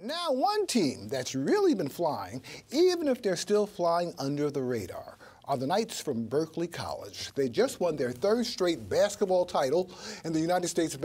Now, one team that's really been flying, even if they're still flying under the radar, are the Knights from Berkeley College. They just won their third straight basketball title in the United States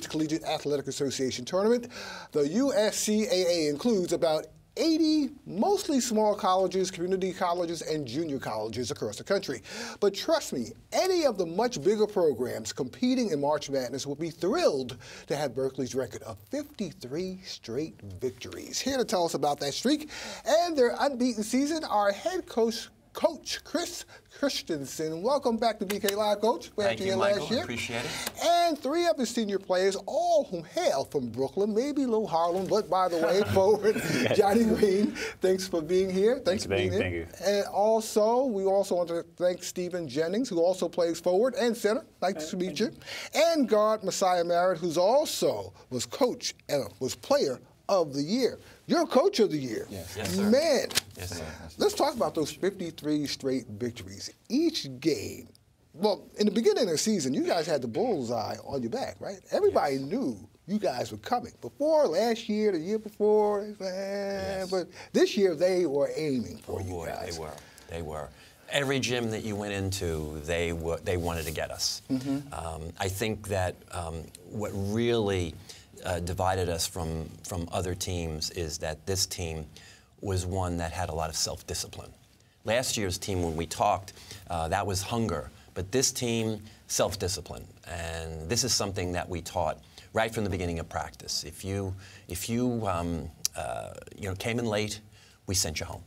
Collegiate Athletic Association tournament. The USCAA includes about 80 mostly small colleges, community colleges, and junior colleges across the country. But trust me, any of the much bigger programs competing in March Madness will be thrilled to have Berkeley's record of 53 straight victories. Here to tell us about that streak and their unbeaten season, our head coach, Chris Christiansen. Welcome back to BK Live, Coach. Thank you, Michael. I appreciate it. And three of his senior players, all whom hail from Brooklyn, maybe Little Harlem, but by the way, forward, Johnnie Green. Thanks for being here. Thanks for being here. Thank you. And also, we also want to thank Stephon Jennings, who also plays forward and center. Nice to meet you. And guard Massiah Merritt, who's also was coach and was player of the year. You're coach of the year. Yes, yes sir. Man, yes, sir. Let's talk about those 53 straight victories. Each game, well, in the beginning of the season, you guys had the bullseye on your back, right? Everybody knew you guys were coming. Before, last year, the year before, but this year they were aiming for you guys. They were. Every gym that you went into, they wanted to get us. I think that what really divided us from other teams is that this team was one that had a lot of self-discipline. Last year's team, when we talked, that was hunger. But this team, self-discipline. And this is something that we taught right from the beginning of practice. If you came in late, we sent you home.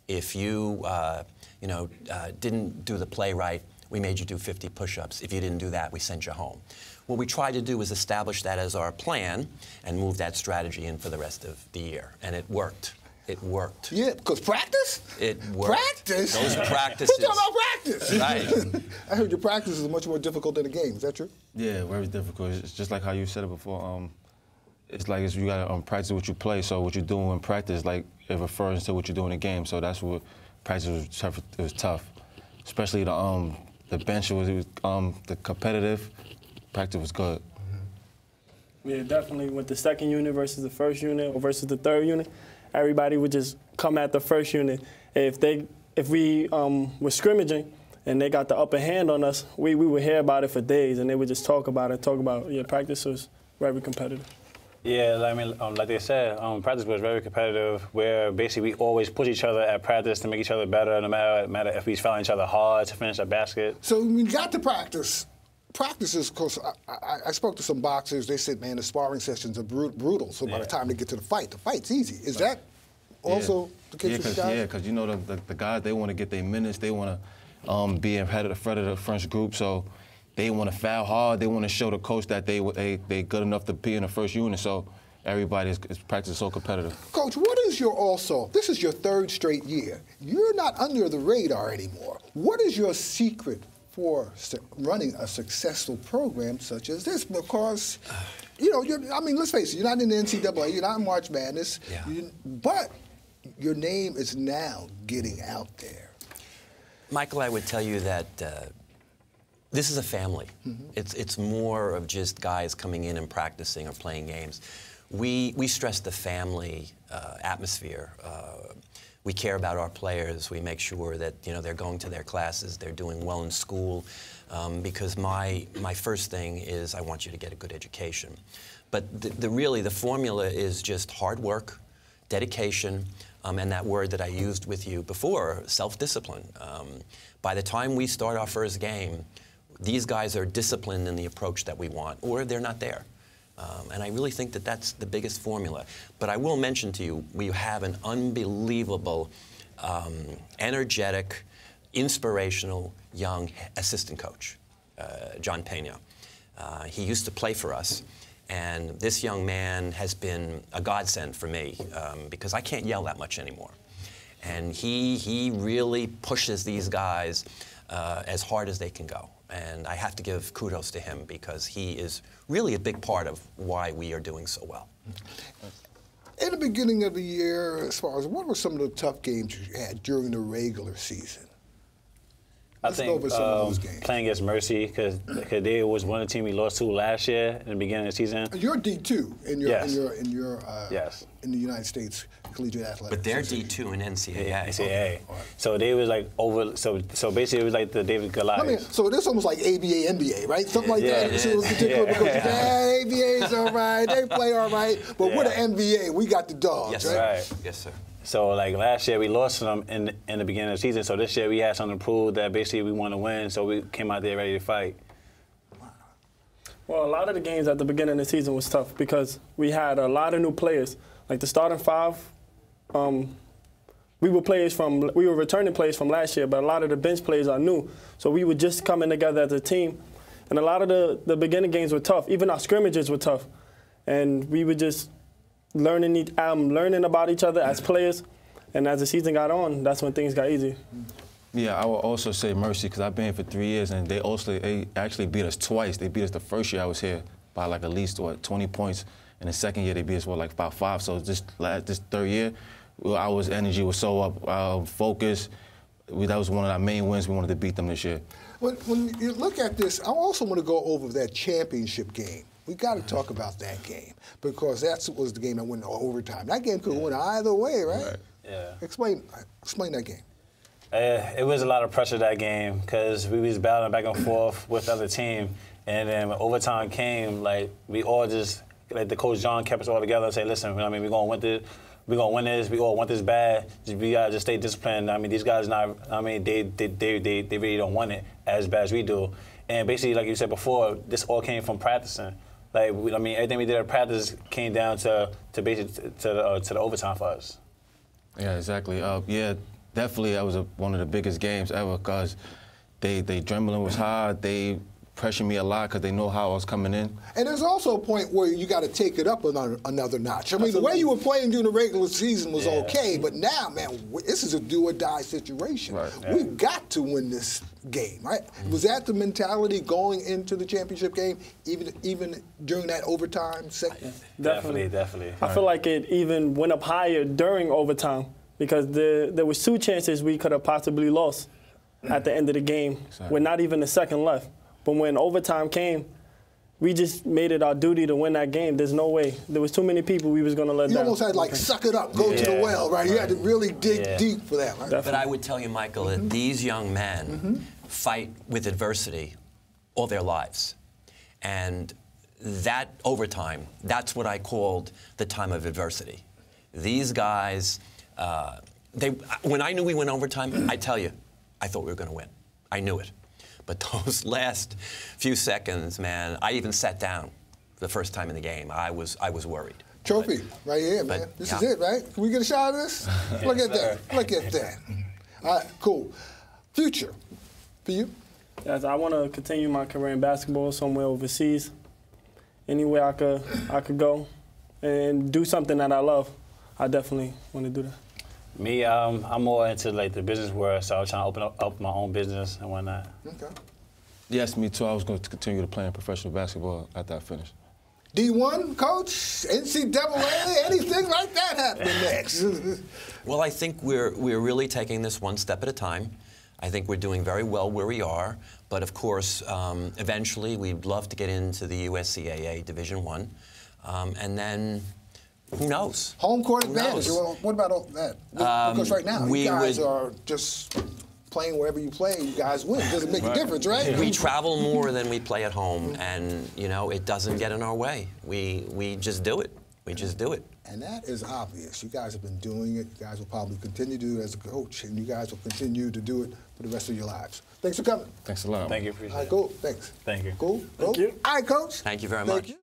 If you didn't do the play right, we made you do 50 push-ups. If you didn't do that, we sent you home. What we tried to do was establish that as our plan and move that strategy in for the rest of the year. And it worked. It worked. Yeah, because practice? It worked. Practice? Those practices. Who's talking about practice? Right. I heard your practice is much more difficult than the game. Is that true? Yeah, very difficult. It's just like how you said it before. It's like you got to practice what you play. So what you're doing in practice, like it refers to what you're doing in the game. So that's what practice was tough. It was tough, especially the bench was the competitive. Practice was good. Yeah, definitely. With the second unit versus the first unit or versus the third unit, everybody would just come at the first unit. If we were scrimmaging and they got the upper hand on us, we would hear about it for days, and they would just talk about it. Yeah, practice was very competitive. Yeah, I mean, like they said, practice was very competitive, where basically we always push each other at practice to make each other better, no matter if we fouling each other hard to finish a basket. So we got to practice. Practices, of course, I spoke to some boxers. They said, man, the sparring sessions are brutal. So by the time they get to the fight's easy. Is that also the case with you guys? Yeah, because you know the guys, they want to get their minutes. They want to be ahead of the front of the French group. So they want to foul hard. They want to show the coach that they good enough to be in the first unit. So everybody's practice is so competitive. Coach, what is this is your third straight year. You're not under the radar anymore. What is your secret for running a successful program such as this? Because, let's face it, you're not in the NCAA, you're not in March Madness, but your name is now getting out there. Michael, I would tell you that this is a family. It's more of just guys coming in and practicing or playing games. We stress the family atmosphere. We care about our players. We make sure that they're going to their classes, they're doing well in school, because my first thing is I want you to get a good education. But really the formula is just hard work, dedication, and that word that I used with you before, self-discipline. By the time we start our first game, these guys are disciplined in the approach that we want, or they're not there. And I really think that that's the biggest formula. But I will mention to you, we have an unbelievable, energetic, inspirational young assistant coach, John Pena. He used to play for us. And this young man has been a godsend for me because I can't yell that much anymore. And he really pushes these guys as hard as they can go. And I have to give kudos to him because he is really a big part of why we are doing so well. In the beginning of the year, as far as what were some of the tough games you had during the regular season? Let's go over some of those games. Playing against Mercy, because they was one of the team we lost to last year in the beginning of the season. You're D2 in your yes. in the United States Collegiate Athletics. But they're D2 in NCAA. Yeah, NCAA. So they was like over. So basically it was like the David Goliath. So this almost like ABA, NBA, right? Something like that. Yeah. So because ABA's all right, they play all right, but with an NBA, we got the dogs, Yes, right? Right. Yes, sir. So like last year we lost to them in the beginning of the season. So this year we had something to prove that basically we want to win. So we came out there ready to fight. Well, a lot of the games at the beginning of the season was tough because we had a lot of new players. Like the starting five, we were returning players from last year, but a lot of the bench players are new. So we were just coming together as a team. And a lot of the beginning games were tough. Even our scrimmages were tough. And we were just learning about each other as players. And as the season got on, that's when things got easy. Yeah, I would also say Mercy, because I've been here for 3 years, and they actually beat us twice. They beat us the first year I was here by like at least, 20 points. And the second year they beat us, like about 5. So this third year, our energy was so up, our focus. That was one of our main wins. We wanted to beat them this year. When you look at this, I also want to go over that championship game. We got to talk about that game because that was the game that went to overtime. That game could have went either way, right? Yeah. Explain that game. It was a lot of pressure that game because we was battling back and forth with the other team, and then when overtime came, like we all just like the coach John kept us all together and say, listen, I mean, we're gonna win this. We're gonna win this. We all want this bad. We gotta just stay disciplined. I mean, these guys not. I mean, they really don't want it as bad as we do. And basically, like you said before, this all came from practicing. Like I mean, everything we did at practice came down to basically to the overtime for us. Yeah, exactly. Yeah, definitely that was one of the biggest games ever because they adrenaline was high. They pressured me a lot because they know how I was coming in. And there's also a point where you got to take it up another notch. I mean, the way you were playing during the regular season was okay, but now, man, this is a do-or-die situation. Right. Yeah. We've got to win this game, right? Was that the mentality going into the championship game, even during that overtime segment? Definitely. I feel like it even went up higher during overtime because there was 2 chances we could have possibly lost at the end of the game with not even a second left. But when overtime came, we just made it our duty to win that game. There's no way. There was too many people we was going to let down. You almost had like suck it up, go to the well, right? You had to really dig deep for that, right? But I would tell you, Michael, that these young men fight with adversity all their lives. And that overtime, that's what I called the time of adversity. These guys, when I knew we went overtime, I tell you, I thought we were going to win. I knew it. But those last few seconds, man, I even sat down the first time in the game. I was worried. Trophy, right here, man. This is it, right? Can we get a shot of this? Look at that. Look at that. All right, cool. Future for you? Yes, I want to continue my career in basketball somewhere overseas. Anywhere I could go and do something that I love. I definitely want to do that. Me, I'm more into like the business world, so I was trying to open up my own business and whatnot. Okay. Yes, me too. I was going to continue to play in professional basketball after I finished. D1, coach, NCAA, anything like that happening next? Well, I think we're really taking this one step at a time. I think we're doing very well where we are, but of course, eventually we'd love to get into the USCAA Division I, and then who knows? Home court advantage. Well, what about all that? Because right now, you guys are just playing wherever you play, you guys win. It doesn't make a difference, right? We travel more than we play at home, and you know it doesn't get in our way. We just do it. We just do it. And that is obvious. You guys have been doing it. You guys will probably continue to do it as a coach, and you guys will continue to do it for the rest of your lives. Thanks for coming. Thanks a lot. Thank you. Appreciate it. All right, cool. Thanks. Thank you. Cool. Thank you. All right, coach. Thank you very much. You.